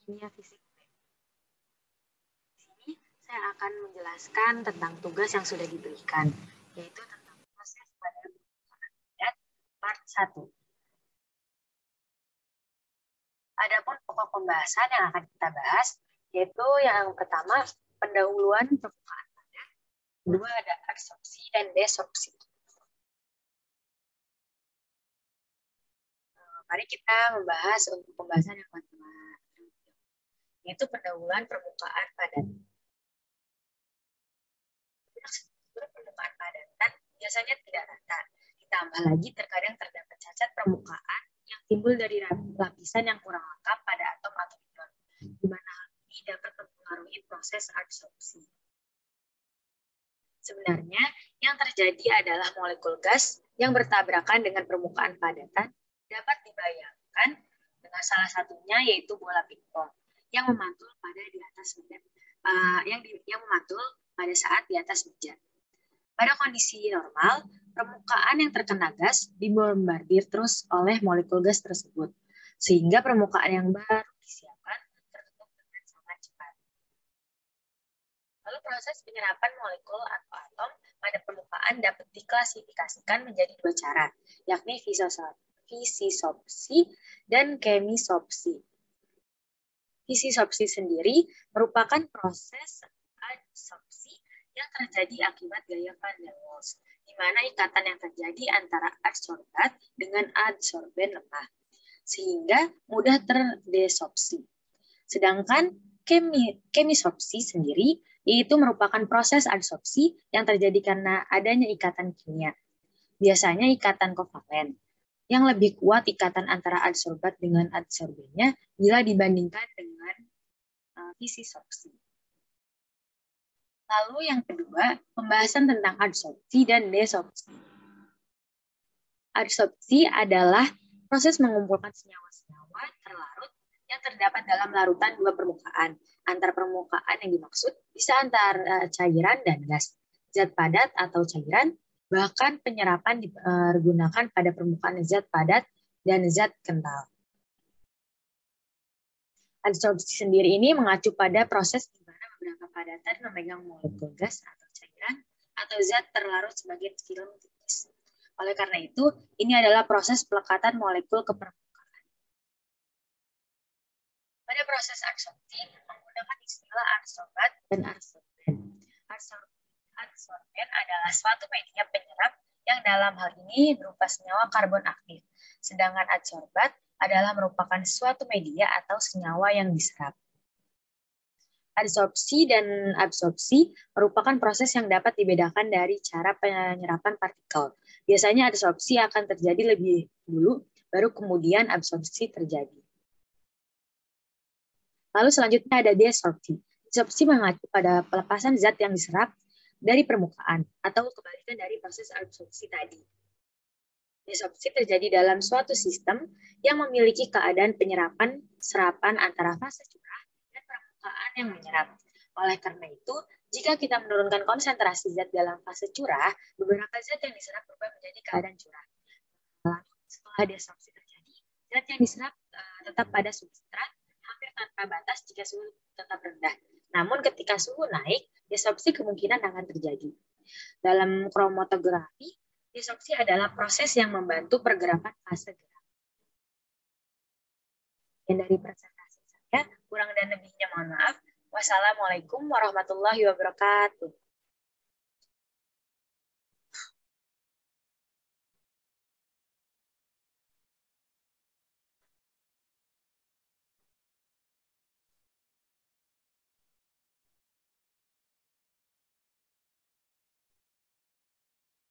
Kimia Fisik. Di sini saya akan menjelaskan tentang tugas yang sudah diberikan, yaitu tentang proses pada pembukaan padat part 1. Adapun pokok pembahasan yang akan kita bahas, yaitu yang pertama, pendahuluan permukaan padat, kedua ada absorpsi dan desorpsi. Mari kita membahas untuk pembahasan yang pertama, yaitu pendahuluan permukaan padat. Permukaan padatan biasanya tidak rata. Ditambah lagi terkadang terdapat cacat permukaan yang timbul dari lapisan yang kurang lengkap pada atom atau ion, di mana hal ini dapat mempengaruhi proses absorpsi. Sebenarnya, yang terjadi adalah molekul gas yang bertabrakan dengan permukaan padatan dapat dibayangkan dengan salah satunya yaitu bola pingpong yang memantul pada di atas meja, yang memantul pada saat di atas meja. Pada kondisi normal, permukaan yang terkena gas dibombardir terus oleh molekul gas tersebut, sehingga permukaan yang baru disiapkan tertutup dengan sangat cepat. Lalu proses penyerapan molekul atau atom pada permukaan dapat diklasifikasikan menjadi dua cara, yakni fisisopsi dan kemisopsi. Fisisopsi sendiri merupakan proses adsorpsi yang terjadi akibat gaya Van der Waals, di mana ikatan yang terjadi antara adsorbat dengan adsorben lemah, sehingga mudah terdesorpsi. Sedangkan kemisopsi sendiri yaitu merupakan proses adsorpsi yang terjadi karena adanya ikatan kimia. Biasanya ikatan kovalen, yang lebih kuat ikatan antara adsorbat dengan adsorbennya bila dibandingkan dengan fisisopsi. Lalu yang kedua, pembahasan tentang adsorpsi dan desorpsi. Adsorpsi adalah proses mengumpulkan senyawa-senyawa terlarut yang terdapat dalam larutan dua permukaan. Antar permukaan yang dimaksud bisa antara cairan dan gas, zat padat atau cairan, bahkan penyerapan digunakan pada permukaan zat padat dan zat kental. Adsorpsi sendiri ini mengacu pada proses di mana beberapa padatan memegang molekul gas atau cairan atau zat terlarut sebagai film tipis. Oleh karena itu, ini adalah proses pelekatan molekul ke permukaan. Pada proses adsorpsi menggunakan istilah adsorbat dan adsorben. Adsorben adalah suatu media penyerap yang dalam hal ini berupa senyawa karbon aktif, sedangkan adsorbat adalah merupakan suatu media atau senyawa yang diserap. Adsorpsi dan absorpsi merupakan proses yang dapat dibedakan dari cara penyerapan partikel. Biasanya adsorpsi akan terjadi lebih dulu, baru kemudian absorpsi terjadi. Lalu selanjutnya ada desorpsi. Desorpsi mengacu pada pelepasan zat yang diserap dari permukaan atau kebalikan dari proses absorpsi tadi. Desorpsi terjadi dalam suatu sistem yang memiliki keadaan penyerapan serapan antara fase curah dan permukaan yang menyerap. Oleh karena itu, jika kita menurunkan konsentrasi zat dalam fase curah, beberapa zat yang diserap berubah menjadi keadaan curah. Lalu setelah desorpsi terjadi, zat yang diserap tetap pada substrat hampir tanpa batas jika suhu tetap rendah. Namun ketika suhu naik, desorpsi kemungkinan akan terjadi. Dalam kromatografi, desorpsi adalah proses yang membantu pergerakan fase gerak. Dan dari presentasi saya, kurang dan lebihnya mohon maaf. Wassalamualaikum warahmatullahi wabarakatuh.